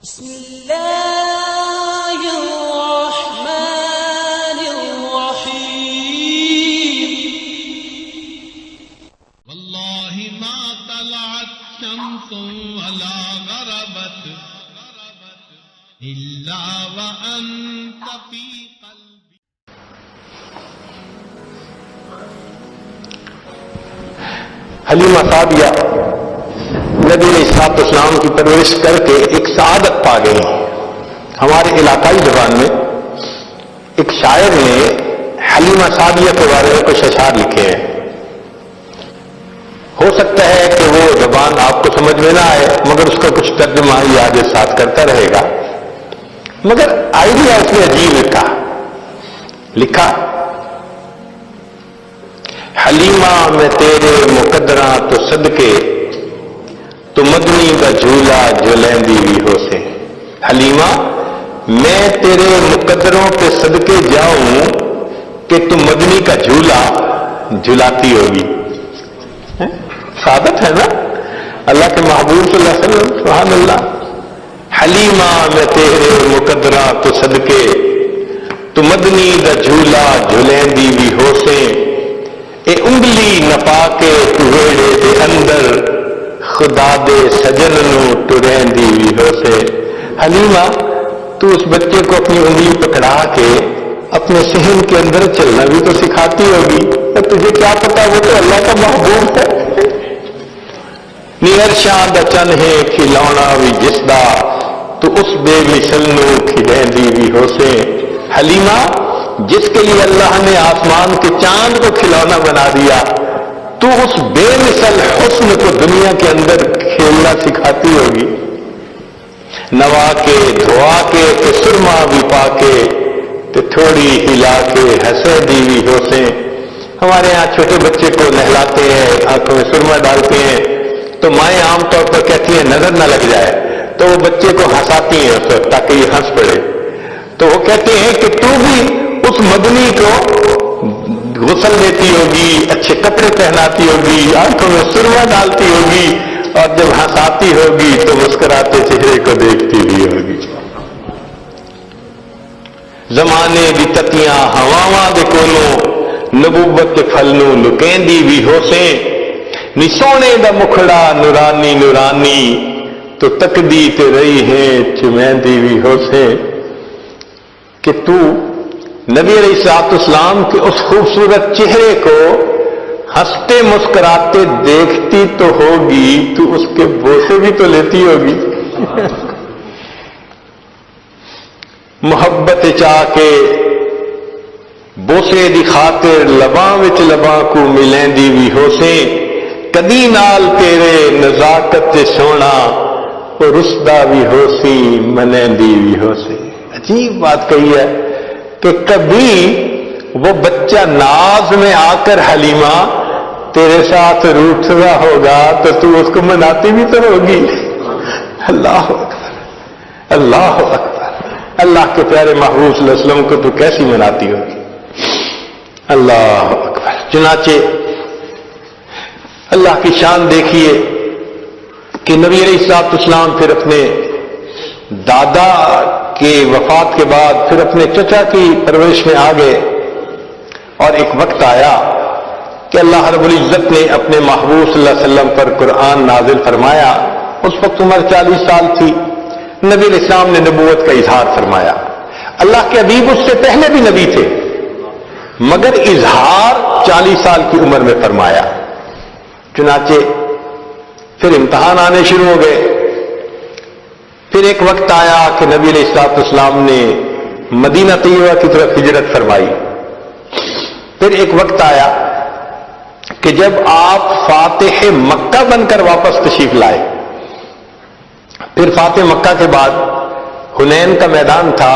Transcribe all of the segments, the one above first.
بسم اللہ الرحمن الرحیم واللہ ما طلعت شمس ولا غربت الا وانت فی قلبی. حلیمہ سعدیہ نبی علیہ السلام کی پرورش کر کے ایک سعادت پا گئی. ہمارے علاقائی زبان میں ایک شاعر نے حلیمہ سعدیہ کے بارے میں کچھ اشعار لکھے ہیں. ہو سکتا ہے کہ وہ زبان آپ کو سمجھ میں نہ آئے، مگر اس کا کچھ ترجمہ یہ آگے ساتھ کرتا رہے گا. مگر آئیڈیا اس نے عجیب لکھا حلیمہ میں تیرے مقدراں تو صدقے تو مدنی کا جھولا جھلندی بھی ہو سے. حلیمہ میں تیرے مقدروں کے صدقے جاؤں کہ تم مدنی کا جھولا جھلاتی ہوگی. سعادت ہے نا اللہ کے محبوب صلی اللہ علیہ وسلم. سبحان اللہ. حلیمہ میں تیرے مقدراں تو صدقے تو مدنی کا جھولا جھلندی بھی ہو سے. اے انگلی نپا کے توڑے دے اندر خدا دے سجن نو ٹرندی بھی ہو سے. حلیمہ تو اس بچے کو اپنی انگلی پکڑا کے اپنے صحن کے اندر چلنا بھی تو سکھاتی ہوگی. تجھے کیا پتا وہ تو اللہ کا محبوب ہے. نیئر شاہ دا چن ہے کھلونا بھی جس دا تو اس بے مثل نو کھلندی بھی ہو سے. حلیمہ جس کے لیے اللہ نے آسمان کے چاند کو کھلونا بنا دیا تو اس بے مثل حسن کو دنیا کے اندر کھیلنا سکھاتی ہوگی. نوا کے دھوا کے تے سرما بھی پا کے تے تھوڑی ہلا کے ہنسے دی بھی ہو سے. ہمارے ہاں چھوٹے بچے کو نہلاتے ہیں، آنکھوں میں سرما ڈالتے ہیں تو مائیں عام طور پر کہتی ہیں نظر نہ لگ جائے، تو وہ بچے کو ہنساتی ہیں اس وقت تاکہ یہ ہنس پڑے. تو وہ کہتے ہیں کہ تو بھی اس مدنی کو غسل دیتی ہوگی، اچھے کپڑے پہناتی ہوگی، آنکھوں میں سرما ڈالتی ہوگی، اور جب ہنساتی ہوگی تو مسکراتے چہرے کو دیکھتی بھی ہوگی. زمانے دی تتیاں ہواواں دے کولوں نبوت دے پھل نو لکیندی بھی ہو سے. نی سونے دا مکھڑا نورانی نورانی تو تکدی تے رہی ہے چمیندی بھی ہو سے. کہ تو نبی علیہ السلام کے اس خوبصورت چہرے کو ہنستے مسکراتے دیکھتی تو ہوگی، تو اس کے بوسے بھی تو لیتی ہوگی. محبت چاہ کے بوسے دی خاطر لباں وچ لباں کو ملیندی بھی ہو سے. کدی نال تیرے نزاکت تے سونا رسدا بھی ہو سی منیندی بھی ہو سے. عجیب بات کہی ہے کہ کبھی وہ بچہ ناز میں آ کر حلیمہ تیرے ساتھ روٹھ رہا ہوگا تو تو اس کو مناتی بھی تو ہوگی. اللہ اکبر اللہ اکبر. اللہ کے پیارے محبوب صلی اللہ علیہ وسلم کو تو کیسی مناتی ہوگی. اللہ اکبر. چنانچہ اللہ کی شان دیکھیے کہ نبی علیہ السلام پھر اپنے دادا کے وفات کے بعد پھر اپنے چچا کی پرورش میں آ گئے، اور ایک وقت آیا کہ اللہ رب العزت نے اپنے محبوب صلی اللہ علیہ وسلم پر قرآن نازل فرمایا. اس وقت عمر 40 سال تھی. نبی علیہ السلام نے نبوت کا اظہار فرمایا. اللہ کے حبیب اس سے پہلے بھی نبی تھے، مگر اظہار 40 سال کی عمر میں فرمایا. چنانچہ پھر امتحان آنے شروع ہو گئے. پھر ایک وقت آیا کہ نبی علیہ السلام نے مدینہ طیبہ کی طرف ہجرت فرمائی. پھر ایک وقت آیا کہ جب آپ فاتح مکہ بن کر واپس تشریف لائے. پھر فاتح مکہ کے بعد حنین کا میدان تھا.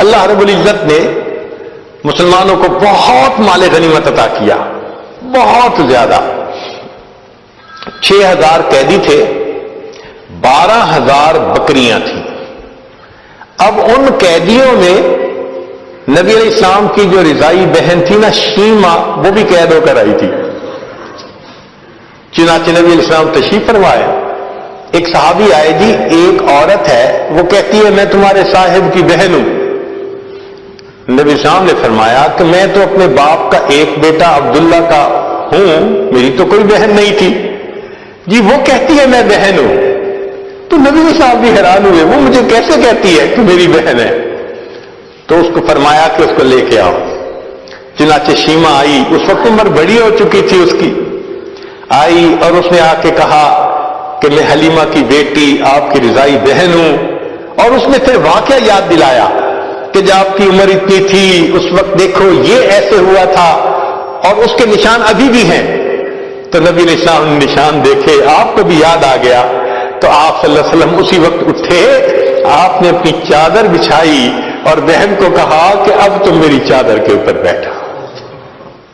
اللہ رب العزت نے مسلمانوں کو بہت مال غنیمت عطا کیا، بہت زیادہ. 6000 قیدی تھے، 12,000 بکریاں تھیں. اب ان قیدیوں میں نبی علیہ السلام کی جو رضائی بہن تھی نا شیما، وہ بھی قید ہو کر آئی تھی. چنانچہ نبی علیہ السلام تشریف فرمائے. ایک صحابی آئے جی، ایک عورت ہے وہ کہتی ہے میں تمہارے صاحب کی بہن ہوں. نبی صاحب نے فرمایا کہ میں تو اپنے باپ کا ایک بیٹا عبداللہ کا ہوں، میری تو کوئی بہن نہیں تھی. جی وہ کہتی ہے میں بہن ہوں. تو نبی صاحب بھی حیران ہوئے، وہ مجھے کیسے کہتی ہے کہ میری بہن ہے؟ تو اس کو فرمایا کہ اس کو لے کے آؤ. چنانچہ شیما آئی، اس وقت عمر بڑی ہو چکی تھی اس کی. آئی اور اس نے آ کے کہا کہ میں حلیمہ کی بیٹی آپ کی رضائی بہن ہوں. اور اس نے پھر واقعہ یاد دلایا کہ جب آپ کی عمر اتنی تھی اس وقت دیکھو یہ ایسے ہوا تھا، اور اس کے نشان ابھی بھی ہیں. تو نبی علیہ السلام نے نشان دیکھے، آپ کو بھی یاد آ گیا. تو آپ صلی اللہ علیہ وسلم اسی وقت اٹھے، آپ نے اپنی چادر بچھائی اور بہن کو کہا کہ اب تم میری چادر کے اوپر بیٹھو.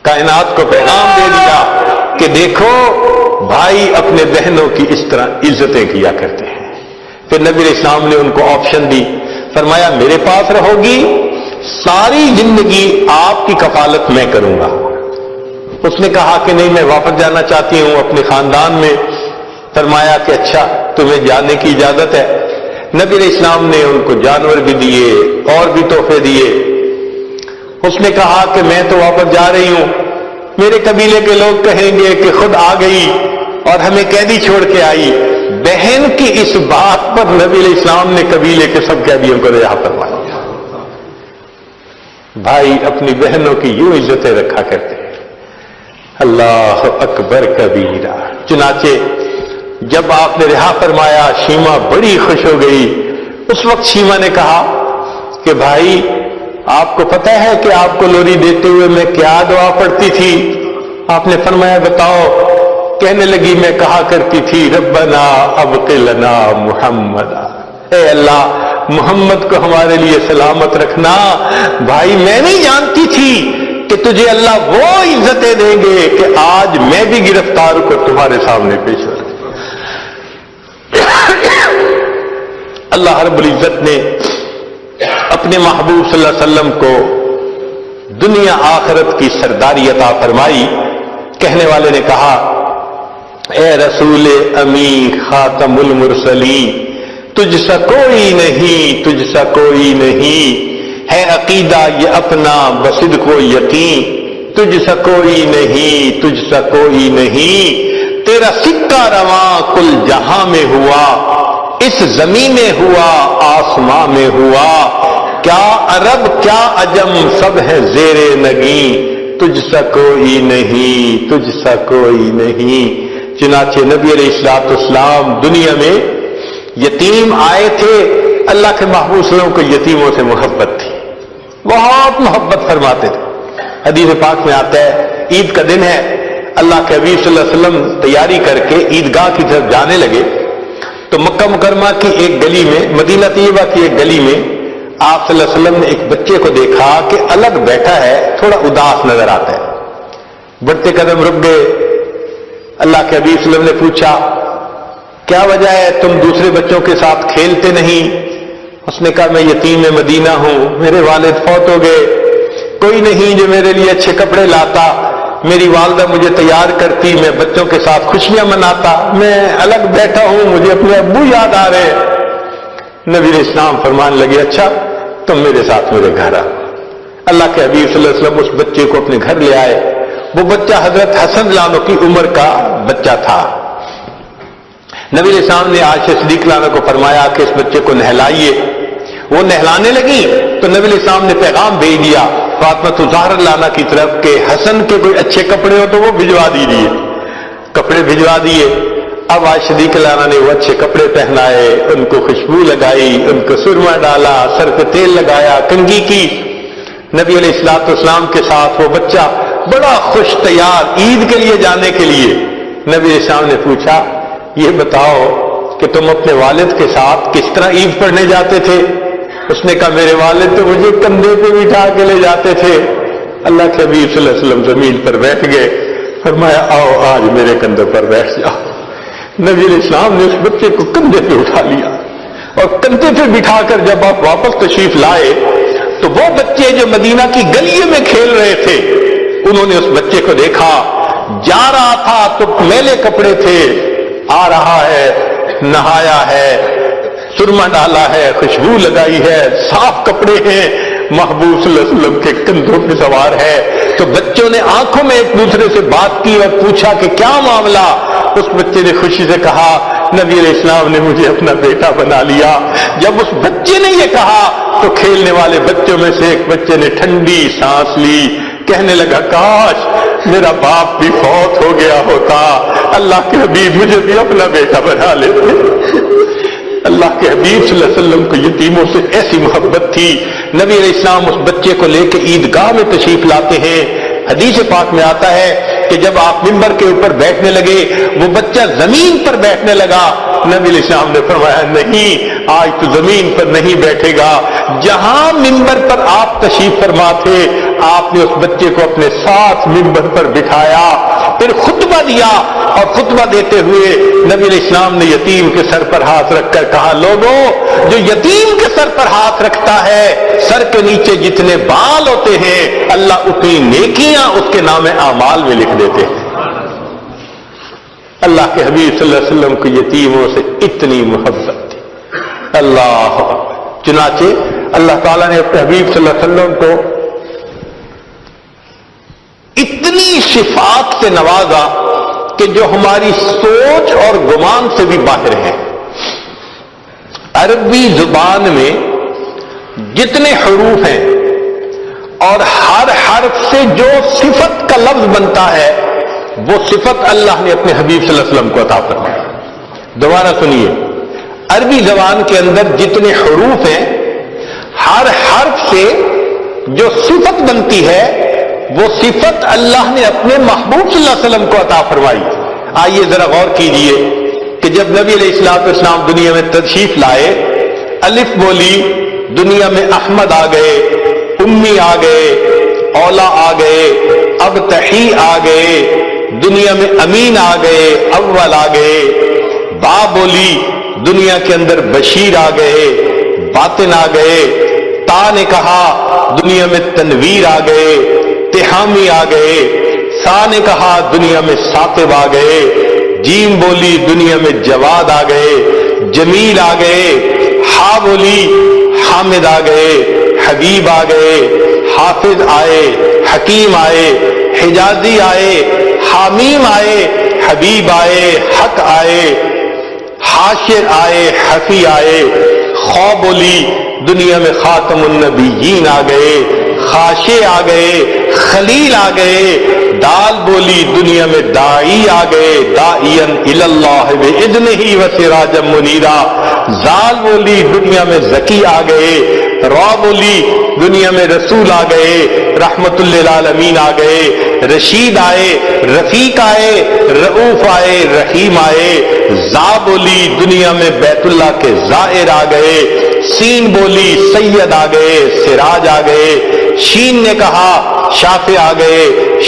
کائنات کو پیغام دے دیا کہ دیکھو بھائی اپنے بہنوں کی اس طرح عزتیں کیا کرتے ہیں. پھر نبی علیہ السلام نے ان کو آپشن دی، فرمایا میرے پاس رہو گی، ساری زندگی آپ کی کفالت میں کروں گا. اس نے کہا کہ نہیں میں واپس جانا چاہتی ہوں اپنے خاندان میں. فرمایا کہ اچھا تمہیں جانے کی اجازت ہے. نبی علیہ السلام نے ان کو جانور بھی دیے اور بھی تحفے دیے. اس نے کہا کہ میں تو واپس جا رہی ہوں، میرے قبیلے کے لوگ کہیں گے کہ خود آ گئی اور ہمیں قیدی چھوڑ کے آئی. بہن کی اس بات پر نبی علیہ السلام نے قبیلے کے سب قیدیوں کو رہا فرمایا. بھائی اپنی بہنوں کی یوں عزتیں رکھا کرتے ہیں. اللہ اکبر کبیرہ. چنانچہ جب آپ نے رہا فرمایا شیما بڑی خوش ہو گئی. اس وقت شیما نے کہا کہ بھائی آپ کو پتہ ہے کہ آپ کو لوری دیتے ہوئے میں کیا دعا پڑھتی تھی؟ آپ نے فرمایا بتاؤ. کہنے لگی میں کہا کرتی تھی ربنا ابق لنا محمد، اے اللہ محمد کو ہمارے لیے سلامت رکھنا. بھائی میں نہیں جانتی تھی کہ تجھے اللہ وہ عزتیں دیں گے کہ آج میں بھی گرفتار ہو کر تمہارے سامنے پیش ہو. اللہ رب العزت نے اپنے محبوب صلی اللہ علیہ وسلم کو دنیا آخرت کی سرداری عطا فرمائی. کہنے والے نے کہا اے رسول امی خاتم المرسلین، تجھ سا کوئی نہیں، تجھ سا کوئی نہیں، ہے عقیدہ یہ اپنا بصدق و یقین، تجھ سا کوئی نہیں، تجھ سا کوئی نہیں. تیرا سکہ رواں کل جہاں میں ہوا، اس زمین میں ہوا، آسماں میں ہوا. کیا عرب کیا عجم سب ہے زیر نگیں، تجھ سا کوئی نہیں، تجھ سا کوئی نہیں. چنانچہ نبی علیہ الصلوۃ والسلام دنیا میں یتیم آئے تھے. اللہ کے محبوب صلی اللہ علیہ وسلم کو یتیموں سے محبت تھی، بہت محبت فرماتے تھے. حدیث پاک میں آتا ہے عید کا دن ہے، اللہ کے حبیب صلی اللہ علیہ وسلم تیاری کر کے عیدگاہ کی طرف جانے لگے. تو مکہ مکرمہ کی ایک گلی میں، مدینہ طیبہ کی ایک گلی میں آپ صلی اللہ علیہ وسلم نے ایک بچے کو دیکھا کہ الگ بیٹھا ہے، تھوڑا اداس نظر آتا ہے. بڑھتے قدم رک گئے. اللہ کے حبیب صلی اللہ علیہ وسلم نے پوچھا کیا وجہ ہے تم دوسرے بچوں کے ساتھ کھیلتے نہیں؟ اس نے کہا میں یتیم مدینہ ہوں، میرے والد فوت ہو گئے، کوئی نہیں جو میرے لیے اچھے کپڑے لاتا، میری والدہ مجھے تیار کرتی، میں بچوں کے ساتھ خوشیاں مناتا، میں الگ بیٹھا ہوں، مجھے اپنے ابو یاد آ رہے. نبی علیہ السلام فرمان لگے اچھا تم میرے ساتھ میرے گھر آ. اللہ کے حبیب صلی اللہ علیہ وسلم اس بچے کو اپنے گھر لے آئے. وہ بچہ حضرت حسن لانو کی عمر کا بچہ تھا. نبی علیہ السلام نے عائشہ صدیق لانو کو فرمایا کہ اس بچے کو نہلائیے. وہ نہلانے لگی تو نبی علیہ السلام نے پیغام بھیج دیا فاطمہ زہرا لانا کی طرف کہ حسن کے کوئی اچھے کپڑے ہو تو وہ بھجوا دیجیے. کپڑے بھجوا دیے. اب عائشہ صدیق لانہ نے وہ اچھے کپڑے پہنائے، ان کو خوشبو لگائی، ان کو سرما ڈالا، سر پہ تیل لگایا، کنگھی کی. نبی علیہ الصلوۃ والسلام کے ساتھ وہ بچہ بڑا خوش تیار عید کے لیے جانے کے لیے. نبی علیہ السلام نے پوچھا یہ بتاؤ کہ تم اپنے والد کے ساتھ کس طرح عید پڑھنے جاتے تھے؟ اس نے کہا میرے والد تو مجھے کندھے پہ بٹھا کے لے جاتے تھے. اللہ کے حبیب صلی اللہ علیہ وسلم زمین پر بیٹھ گئے. فرمایا آؤ آج میرے کندھوں پر بیٹھ جاؤ. نبی علیہ السلام نے اس بچے کو کندھے پہ اٹھا لیا اور کندھے پہ بٹھا کر جب آپ واپس تشریف لائے تو وہ بچے جو مدینہ کی گلیوں میں کھیل رہے تھے انہوں نے اس بچے کو دیکھا. جا رہا تھا تو میلے کپڑے تھے، آ رہا ہے نہایا ہے، سرما ڈالا ہے، خوشبو لگائی ہے، صاف کپڑے ہیں، محبوب صلی اللہ علیہ وسلم کے کندھوں پہ سوار ہے. تو بچوں نے آنکھوں میں ایک دوسرے سے بات کی اور پوچھا کہ کیا معاملہ. اس بچے نے خوشی سے کہا نبی علیہ السلام نے مجھے اپنا بیٹا بنا لیا. جب اس بچے نے یہ کہا تو کھیلنے والے بچوں میں سے ایک بچے نے ٹھنڈی سانس لی، کہنے لگا کاش میرا باپ بھی فوت ہو گیا ہوتا، اللہ کے حبیب مجھے بھی اپنا بیٹا بنا لیتے. اللہ کے حبیب صلی اللہ علیہ وسلم کو یتیموں سے ایسی محبت تھی. نبی علیہ السلام اس بچے کو لے کے عیدگاہ میں تشریف لاتے ہیں. حدیث پاک میں آتا ہے کہ جب آپ ممبر کے اوپر بیٹھنے لگے وہ بچہ زمین پر بیٹھنے لگا. نبی علیہ السلام نے فرمایا نہیں، آج تو زمین پر نہیں بیٹھے گا. جہاں ممبر پر آپ تشریف فرما تھے آپ نے اس بچے کو اپنے ساتھ ممبر پر بٹھایا، پھر خطبہ دیا اور خطبہ دیتے ہوئے نبی علیہ السلام نے یتیم کے سر پر ہاتھ رکھ کر کہا لوگوں جو یتیم کے سر پر ہاتھ رکھتا ہے سر کے نیچے جتنے بال ہوتے ہیں اللہ اتنی نیکیاں اس کے نام اعمال میں لکھ دیتے ہیں. اللہ کے حبیب صلی اللہ علیہ وسلم کو یتیموں سے اتنی محبت تھی. اللہ چنانچہ اللہ تعالیٰ نے اپنے حبیب صلی اللہ علیہ وسلم کو اتنی صفات سے نوازا کہ جو ہماری سوچ اور گمان سے بھی باہر ہے. عربی زبان میں جتنے حروف ہیں اور ہر حرف سے جو صفت کا لفظ بنتا ہے وہ صفت اللہ نے اپنے حبیب صلی اللہ علیہ وسلم کو عطا فرمایا. دوبارہ سنیے، عربی زبان کے اندر جتنے حروف ہیں ہر حرف سے جو صفت بنتی ہے وہ صفت اللہ نے اپنے محبوب صلی اللہ علیہ وسلم کو عطا فرمائی. آئیے ذرا غور کیجئے کہ جب نبی علیہ السلام دنیا میں تشریف لائے، الف بولی، دنیا میں احمد آ گئے، امی آ گئے، اولا آ گئے، ابتحی آ گئے، دنیا میں امین آ گئے، اول آ گئے، با بولی، دنیا کے اندر بشیر آ گئے، باطن آ گئے، تا نے کہا دنیا میں تنویر آ گئے، تحامی آ گئے، سا نے کہا دنیا میں ساتب آ گئے، جیم بولی دنیا میں جواد آ گئے، جمیل آ گئے، ہا بولی حامد آ گئے، حبیب آ گئے، حافظ آئے، حکیم آئے، حجازی آئے، حامیم آئے، حبیب آئے، حق آئے، حاشر آئے، حفی آئے، خو بولی دنیا میں خاتم النبیین آ گئے، خاشع آ گئے، خلیل آ گئے، دال بولی دنیا میں داعی آ گئے، داعین الی اللہ باذنہ وسراجا منیرا، زال بولی دنیا میں زکی آ گئے، را بولی دنیا میں رسول آ گئے، رحمت للعالمین آ گئے، رشید آئے، رفیق آئے، رؤوف آئے، رحیم آئے، زا بولی دنیا میں بیت اللہ کے زائر آ گئے، سین بولی سید آ گئے، سراج آ گئے، شین نے کہا شافع آ گئے،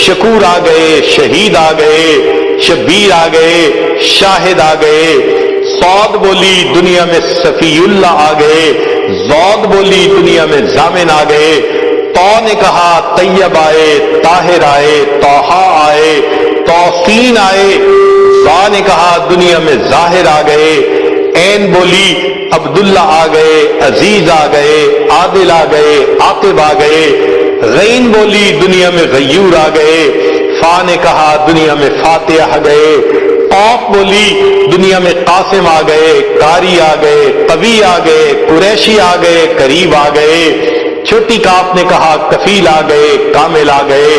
شکور آ گئے، شہید آ گئے، شبیر آ گئے، شاہد آ گئے، صاد بولی دنیا میں صفی اللہ آ گئے، زود بولی دنیا میں ضامن آ گئے، تو نے کہا طیب آئے، طاہر آئے، طٰہٰ آئے، توسین آئے، زا نے کہا دنیا میں ظاہر آ گئے، عین بولی عبداللہ آ گئے، عزیز آ گئے، عادل آ گئے، عاقب آ گئے، غین بولی دنیا میں غیور آ گئے، فا نے کہا دنیا میں فاتح آ گئے، قاف بولی دنیا میں قاسم آ گئے، قاری آ گئے، قوی آ گئے، قریشی آ گئے، قریب آ گئے، چھوٹی کاف نے کہا کفیل آ گئے، کامل آ گئے،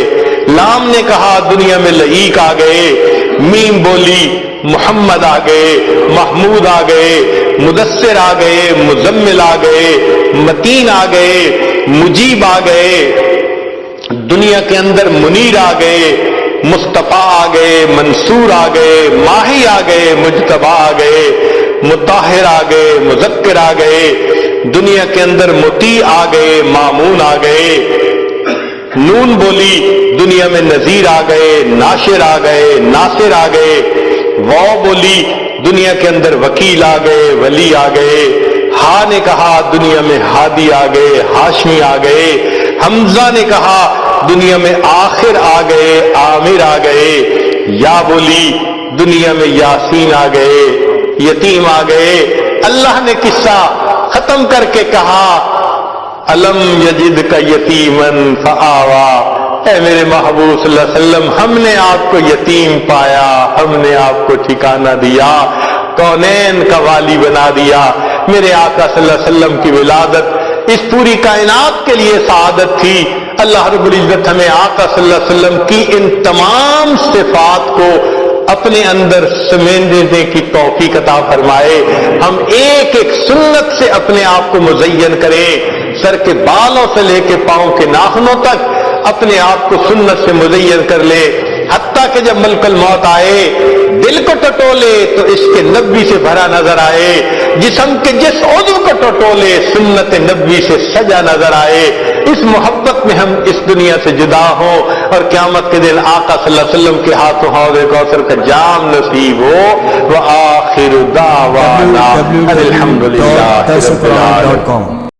لام نے کہا دنیا میں لعیق آ گئے، میم بولی محمد آ گئے، محمود آ گئے، مدثر آ گئے، مزمل آ گئے، متین آ گئے، مجیب آ گئے، دنیا کے اندر منیر آ گئے، مصطفیٰ آ گئے، منصور آ گئے، ماہی آ گئے، مجتبیٰ آ گئے، مطہر آ گئے، مذکر آ گئے، دنیا کے اندر مطیع آ گئے، مامون آ گئے، نون بولی دنیا میں نذیر آ گئے، ناشر آ گئے، ناصر آ گئے، واو بولی دنیا کے اندر وکیل آ گئے، ولی آ گئے، ہا نے کہا دنیا میں ہادی آ گئے، ہاشمی آ گئے، حمزہ نے کہا دنیا میں آخر آ گئے، عامر آ گئے، یا بولی دنیا میں یاسین آ گئے، یتیم آ گئے. اللہ نے قصہ ختم کر کے کہا الم یجدک یتیمن فآوا. اے میرے محبوب صلی اللہ علیہ وسلم، ہم نے آپ کو یتیم پایا، ہم نے آپ کو ٹھکانہ دیا، کونین کا والی بنا دیا. میرے آقا صلی اللہ علیہ وسلم کی ولادت اس پوری کائنات کے لیے سعادت تھی. اللہ رب العزت ہمیں آقا صلی اللہ علیہ وسلم کی ان تمام صفات کو اپنے اندر سمیٹنے کی توفیق عطا فرمائے. ہم ایک ایک سنت سے اپنے آپ کو مزین کریں، سر کے بالوں سے لے کے پاؤں کے ناخنوں تک اپنے آپ کو سنت سے مزین کر لے. حتیٰ کہ جب ملک الموت آئے دل کو ٹٹولے تو اس کے نبی سے بھرا نظر آئے، جسم کے جس عضو کو ٹٹولے سنت نبی سے سجا نظر آئے. اس محبت میں ہم اس دنیا سے جدا ہوں اور قیامت کے دن آقا صلی اللہ علیہ وسلم کے ہاتھوں حوض کوثر کا جام نصیب ہو. وآخر دعوانا الحمدللہ رب العالمین.